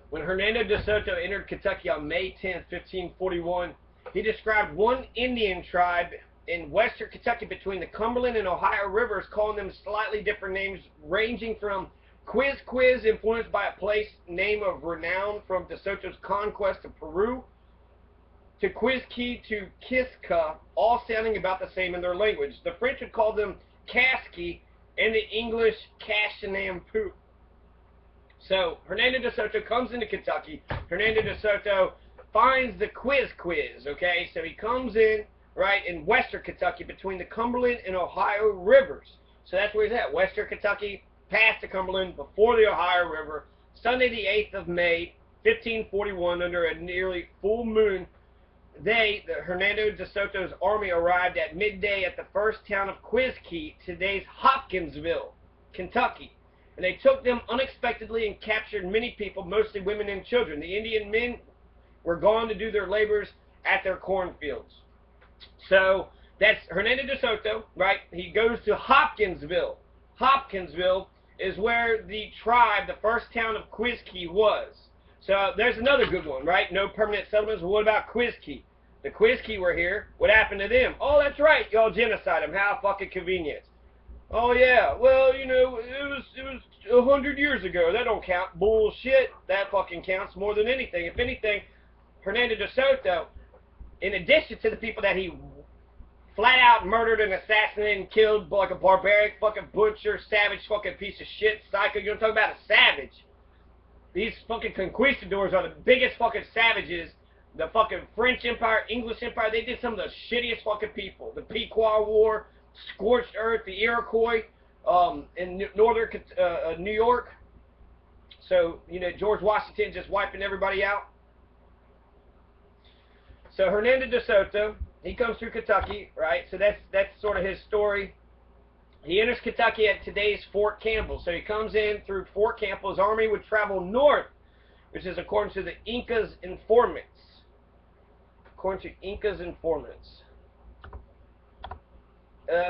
When Hernando De Soto entered Kentucky on May 10, 1541, he described one Indian tribe in western Kentucky between the Cumberland and Ohio rivers, calling them slightly different names, ranging from Quiz, influenced by a place name of renown from De Soto's conquest of Peru, to Quizkey to Kiska, all sounding about the same in their language. The French would call them Kasky, and the English Cashinampu. So Hernando De Soto comes into Kentucky. Hernando De Soto finds the Quiz, okay? So he comes in, right, in western Kentucky between the Cumberland and Ohio rivers. So that's where he's at, western Kentucky, past the Cumberland, before the Ohio River. Sunday the 8th of May, 1541, under a nearly full moon, Hernando De Soto's army arrived at midday at the first town of Quizkey, today's Hopkinsville, Kentucky. And they took them unexpectedly and captured many people, mostly women and children. The Indian men were gone to do their labors at their cornfields. So that's Hernando De Soto, right? He goes to Hopkinsville. Hopkinsville is where the tribe, the first town of Quizkey, was. So there's another good one, right? No permanent settlements. Well, what about Quizkey? The Quizkey were here. What happened to them? Oh, that's right. Y'all genocide them. How fucking convenient. Oh, yeah. Well, you know, it was 100 years ago. That don't count. Bullshit. That fucking counts more than anything. If anything, Hernando De Soto, in addition to the people that he flat out murdered and assassinated and killed like a barbaric fucking butcher, savage fucking piece of shit, psycho, you're talking about a savage. These fucking conquistadors are the biggest fucking savages. The fucking French Empire, English Empire, they did some of the shittiest fucking people. The Pequot War, Scorched Earth, the Iroquois, in northern New York. So, you know, George Washington just wiping everybody out. So Hernando De Soto, he comes through Kentucky, right? So that's sort of his story. He enters Kentucky at today's Fort Campbell. So he comes in through Fort Campbell. His army would travel north, which is according to the Inca's informants. According to Inca's informants.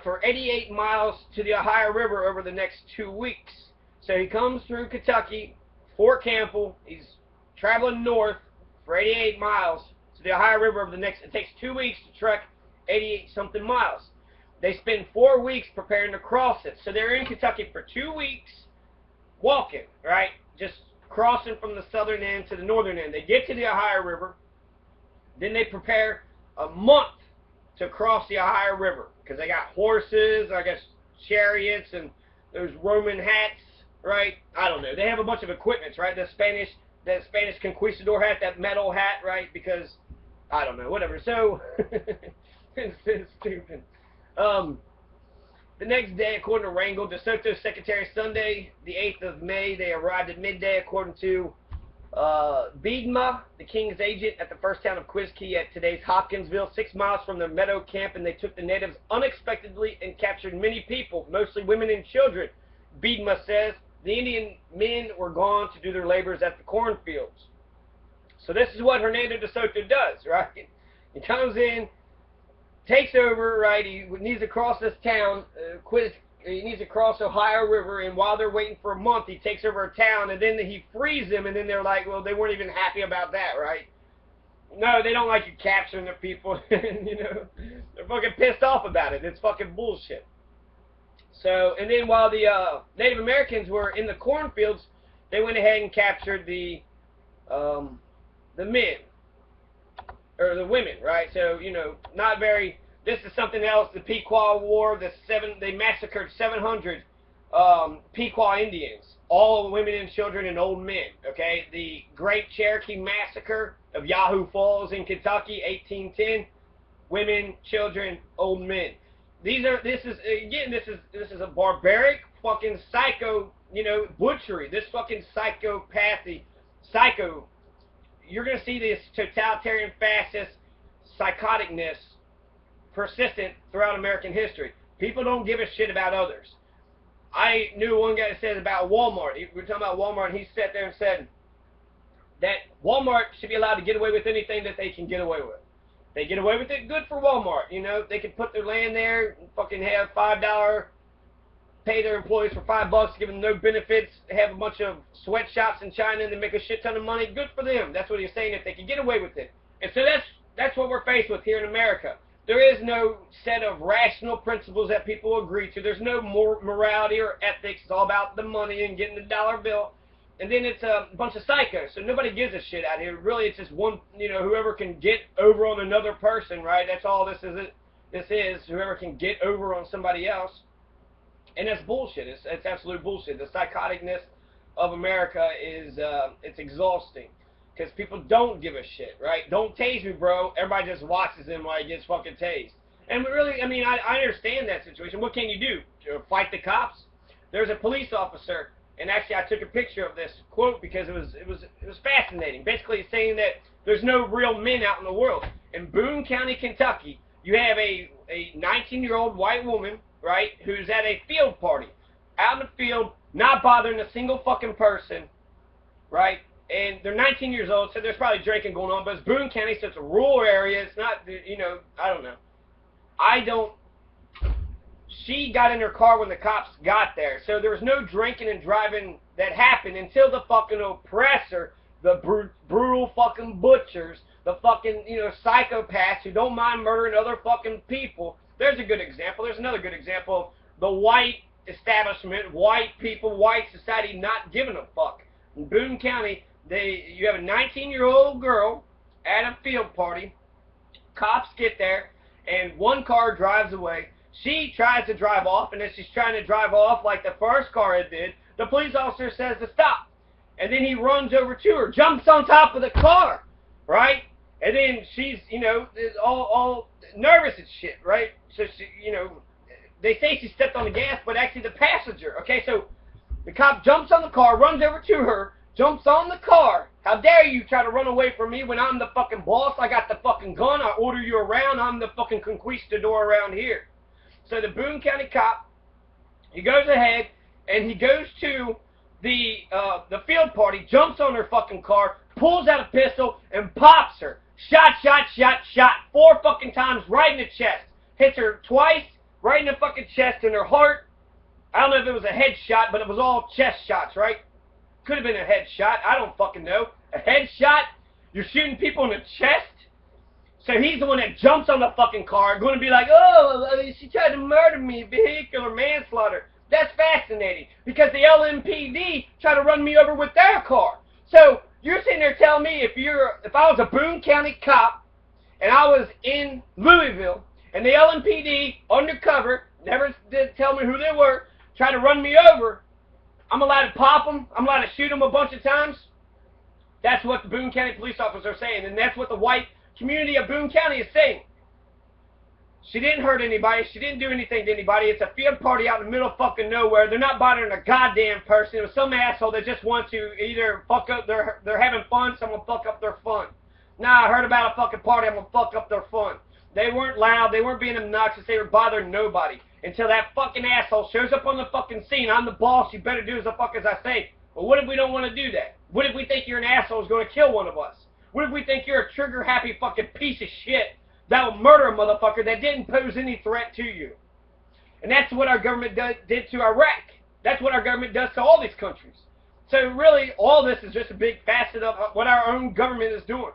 For 88 miles to the Ohio River over the next 2 weeks. So he comes through Kentucky, Fort Campbell. He's traveling north for 88 miles to the Ohio River over the next, it takes 2 weeks to trek 88 something miles. They spend 4 weeks preparing to cross it. So they're in Kentucky for 2 weeks walking, right? Just crossing from the southern end to the northern end. They get to the Ohio River. Then they prepare a month to cross the Ohio River. Because they got horses, I guess chariots, and those Roman hats, right? I don't know. They have a bunch of equipments, right? The Spanish conquistador hat, that metal hat, right? Because, I don't know, whatever. So, it's stupid. The next day, according to Wrangle, De Soto's secretary, Sunday, the 8th of May, they arrived at midday, according to Beedma, the king's agent, at the first town of Quizkey at today's Hopkinsville, 6 miles from their meadow camp, and they took the natives unexpectedly and captured many people, mostly women and children. Beedma says the Indian men were gone to do their labors at the cornfields. So this is what Hernando De Soto does, right? He comes in, takes over, right? He needs to cross this town, he needs to cross Ohio River, and while they're waiting for a month, he takes over a town, and then he frees them, and then they're like, well, they weren't even happy about that, right? No, they don't like you capturing their people, you know, they're fucking pissed off about it. It's fucking bullshit. So, and then while the Native Americans were in the cornfields, they went ahead and captured the men, or the women, right? So, you know, not very. This is something else. The Pequot War. They massacred 700 Pequot Indians, all women and children and old men. Okay, the Great Cherokee Massacre of Yahoo Falls in Kentucky, 1810. Women, children, old men. This is a barbaric fucking psycho, you know, butchery. This fucking psycho. You're gonna see this totalitarian, fascist, psychoticness persistent throughout American history. People don't give a shit about others. I knew one guy that said about Walmart. We were talking about Walmart, and he sat there and said that Walmart should be allowed to get away with anything that they can get away with. They get away with it, good for Walmart. You know, they can put their land there and fucking have $5 pay their employees for $5, give them no benefits, have a bunch of sweatshops in China, and they make a shit ton of money. Good for them. That's what he's saying, if they can get away with it. And so that's what we're faced with here in America. There is no set of rational principles that people agree to. There's no morality or ethics. It's all about the money and getting the dollar bill. And then it's a bunch of psychos. So nobody gives a shit out here. Really, it's just one, whoever can get over on another person, right? That's all this is. This is whoever can get over on somebody else. And that's bullshit. It's absolute bullshit. The psychoticness of America is, it's exhausting. Because people don't give a shit, right? Don't tase me, bro. Everybody just watches him while he gets fucking tased. And really, I mean, I understand that situation. What can you do? Fight the cops? There's a police officer, and actually I took a picture of this quote because it was fascinating. Basically, it's saying that there's no real men out in the world. In Boone County, Kentucky, you have a 19-year-old white woman, right, who's at a field party. Out in the field, not bothering a single fucking person, right? And they're 19 years old, so there's probably drinking going on, but it's Boone County, so it's a rural area. It's not, I don't know. She got in her car when the cops got there, so there was no drinking and driving that happened until the fucking oppressor, the brutal fucking butchers, the fucking, psychopaths who don't mind murdering other fucking people. There's a good example. There's another good example of the white establishment, white people, white society not giving a fuck. In Boone County, you have a 19-year-old girl at a field party. Cops get there, and one car drives away. She tries to drive off, and as she's trying to drive off like the first car it did, the police officer says to stop. And then he runs over to her, jumps on top of the car, right? And then she's, all nervous and shit, right? So, she, they say she stepped on the gas, but actually the passenger. Okay, so the cop jumps on the car, runs over to her, jumps on the car. How dare you try to run away from me when I'm the fucking boss? I got the fucking gun. I order you around. I'm the fucking conquistador around here. So the Boone County cop, he goes ahead and he goes to the field party, jumps on her fucking car, pulls out a pistol and pops her. Shot, shot, shot, shot. 4 fucking times right in the chest. Hits her twice, right in the fucking chest, in her heart. I don't know if it was a head shot, but it was all chest shots, right? Could have been a head shot. I don't fucking know. A head shot? You're shooting people in the chest? So he's the one that jumps on the fucking car, going to be like, oh, she tried to murder me, vehicular manslaughter. That's fascinating, because the LMPD tried to run me over with their car. So you're sitting there telling me if I was a Boone County cop, and I was in Louisville, and the LMPD, undercover, never did tell me who they were, tried to run me over, I'm allowed to pop them? I'm allowed to shoot them a bunch of times? That's what the Boone County police officers are saying, and that's what the white community of Boone County is saying. She didn't hurt anybody. She didn't do anything to anybody. It's a field party out in the middle of fucking nowhere. They're not bothering a goddamn person. It was some asshole that just wants to either fuck up they're having fun, someone fuck up their fun. Nah, I heard about a fucking party, I'm gonna fuck up their fun. They weren't loud, they weren't being obnoxious, they were bothering nobody. Until that fucking asshole shows up on the fucking scene. I'm the boss, you better do as the fuck as I say. Well, what if we don't want to do that? What if we think you're an asshole who's going to kill one of us? What if we think you're a trigger-happy fucking piece of shit that will murder a motherfucker that didn't pose any threat to you? And that's what our government did to Iraq. That's what our government does to all these countries. So really, all this is just a big facet of what our own government is doing.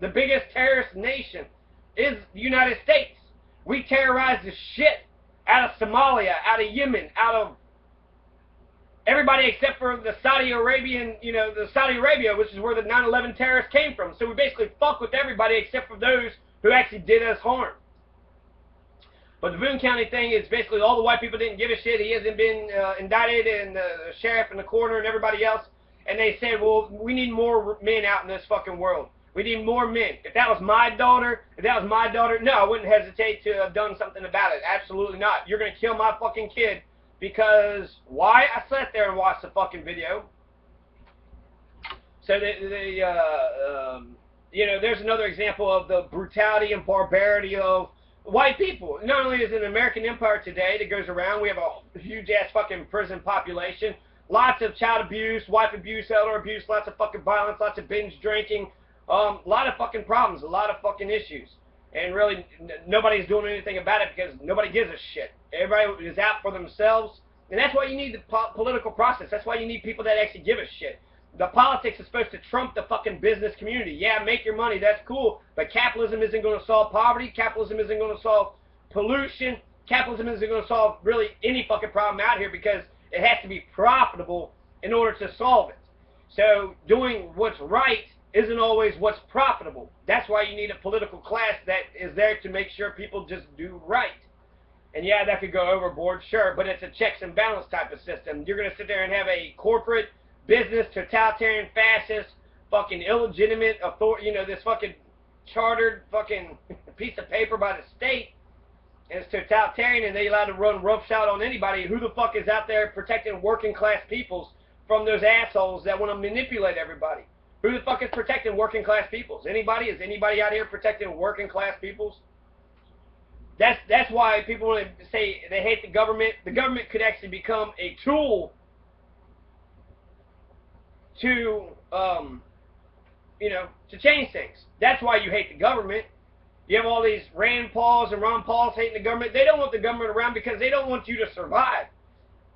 The biggest terrorist nation is the United States. We terrorize the shit out of Somalia, out of Yemen, out of everybody except for the Saudi Arabian, the Saudi Arabia, which is where the 9/11 terrorists came from. So we basically fuck with everybody except for those who actually did us harm. But the Boone County thing is basically all the white people didn't give a shit. He hasn't been indicted, and the sheriff and the coroner and everybody else. And they said, well, we need more men out in this fucking world. We need more men. If that was my daughter, no, I wouldn't hesitate to have done something about it. Absolutely not. You're going to kill my fucking kid because, why? I sat there and watched the fucking video. So, there's another example of the brutality and barbarity of white people. Not only is it an American empire today that goes around, we have a huge-ass fucking prison population, lots of child abuse, wife abuse, elder abuse, lots of fucking violence, lots of binge drinking, a lot of fucking problems, a lot of fucking issues. And really, nobody's doing anything about it because nobody gives a shit. Everybody is out for themselves. And that's why you need the political process. That's why you need people that actually give a shit. The politics is supposed to trump the fucking business community. Yeah, make your money, that's cool, but capitalism isn't going to solve poverty. Capitalism isn't going to solve pollution. Capitalism isn't going to solve really any fucking problem out here because it has to be profitable in order to solve it. So doing what's right isn't always what's profitable. That's why you need a political class that is there to make sure people just do right. And yeah, that could go overboard, sure, but it's a checks and balance type of system. You're going to sit there and have a corporate, business, totalitarian, fascist, fucking illegitimate authority, you know, this fucking chartered fucking piece of paper by the state, and it's totalitarian, and they allowed to run roughshod on anybody. Who the fuck is out there protecting working class peoples from those assholes that want to manipulate everybody? Who the fuck is protecting working class peoples? Anybody? Is anybody out here protecting working class peoples? That's why people want to say they hate the government. The government could actually become a tool to, you know, to change things. That's why you hate the government. You have all these Rand Pauls and Ron Pauls hating the government. They don't want the government around because they don't want you to survive.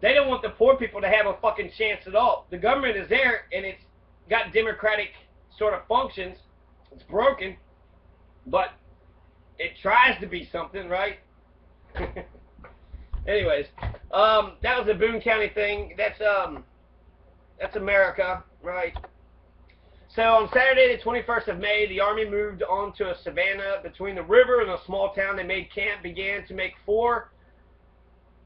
They don't want the poor people to have a fucking chance at all. The government is there, and it's got democratic sort of functions. It's broken, but it tries to be something, right? Anyways, that was a Boone County thing. That's America, right? So on Saturday, the 21st of May, the Army moved on to a savanna between the river and a small town. They made camp, began to make 4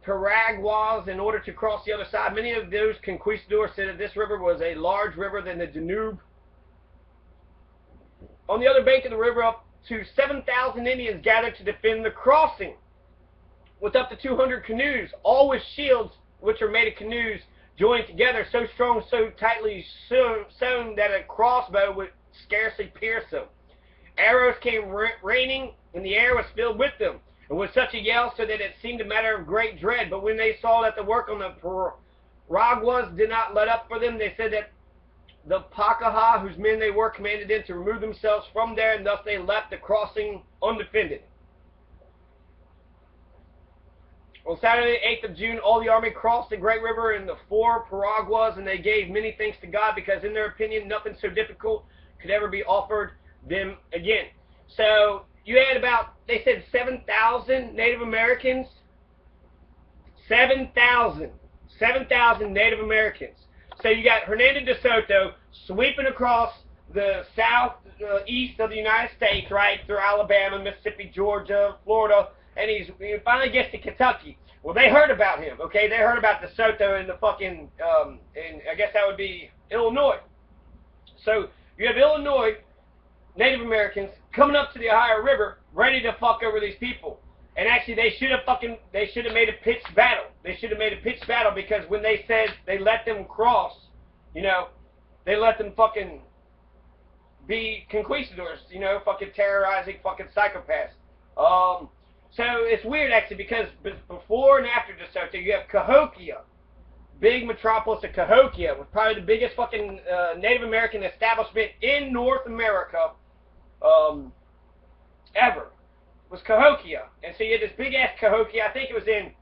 piraguas in order to cross the other side. Many of those conquistadors said that this river was a large river than the Danube. On the other bank of the river, up to 7,000 Indians gathered to defend the crossing, with up to 200 canoes, all with shields, which are made of canoes joined together, so strong, so tightly sewn that a crossbow would scarcely pierce them. Arrows came raining, and the air was filled with them, and with such a yell so that it seemed a matter of great dread. But when they saw that the work on the piraguas did not let up for them, they said that the Pakaha, whose men they were, commanded them to remove themselves from there, and thus they left the crossing undefended. On Saturday, 8th of June, all the army crossed the Great River in the 4 piraguas, and they gave many thanks to God because, in their opinion, nothing so difficult could ever be offered them again. So you had about, they said 7,000 Native Americans. 7,000 Native Americans. So you got Hernando De Soto sweeping across the southeast of the United States, right, through Alabama, Mississippi, Georgia, Florida, and he finally gets to Kentucky. Well, they heard about him, okay? They heard about De Soto in the fucking, and I guess that would be Illinois. So you have Illinois Native Americans coming up to the Ohio River, ready to fuck over these people. And actually, they should have made a pitched battle. They should have made a pitched battle because when they said they let them cross, you know, they let them fucking be conquistadors, you know, fucking terrorizing fucking psychopaths. So it's weird actually because before and after De Soto, you have Cahokia, big metropolis of Cahokia, was probably the biggest fucking Native American establishment in North America ever. Was Cahokia. And so you had this big ass Cahokia. I think it was in,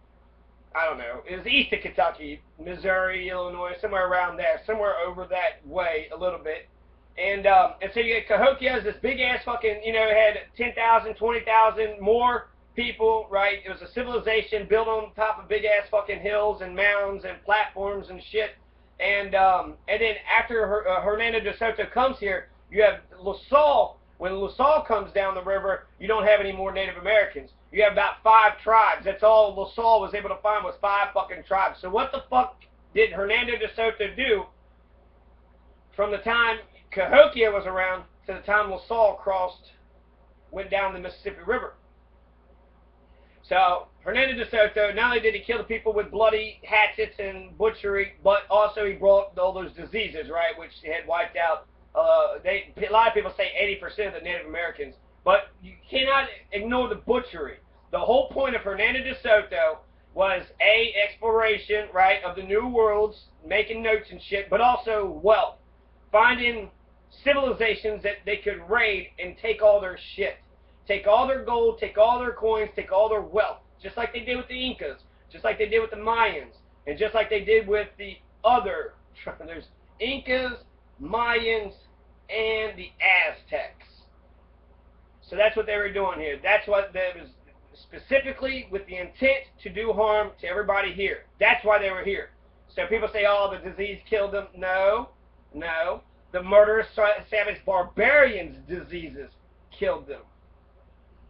I don't know, it was east of Kentucky, Missouri, Illinois, somewhere around there, somewhere over that way a little bit. And so you had Cahokia as this big ass fucking, you know, it had 10,000, 20,000 more people, right? It was a civilization built on top of big ass fucking hills and mounds and platforms and shit. And then after Hernando De Soto comes here, you have La Salle. When La Salle comes down the river, you don't have any more Native Americans. You have about 5 tribes. That's all La Salle was able to find was 5 fucking tribes. So what the fuck did Hernando De Soto do from the time Cahokia was around to the time La Salle went down the Mississippi River? So Hernando De Soto, not only did he kill the people with bloody hatchets and butchery, but also he brought all those diseases, right, which had wiped out. A lot of people say 80% of the Native Americans, but you cannot ignore the butchery. The whole point of Hernando De Soto was exploration, right, of the new worlds, making notes and shit, but also wealth, finding civilizations that they could raid and take all their shit, take all their gold, take all their coins, take all their wealth, just like they did with the Incas, just like they did with the Mayans, And just like they did with the other, there's Incas, Mayans, and the Aztecs. So that's what they were doing here. That's what they was specifically with the intent to do harm to everybody here. That's why they were here. So people say, oh, the disease killed them. No, no. The murderous, savage barbarians' diseases killed them.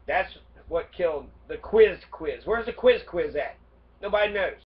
That's what killed the quiz. Where's the quiz at? Nobody knows.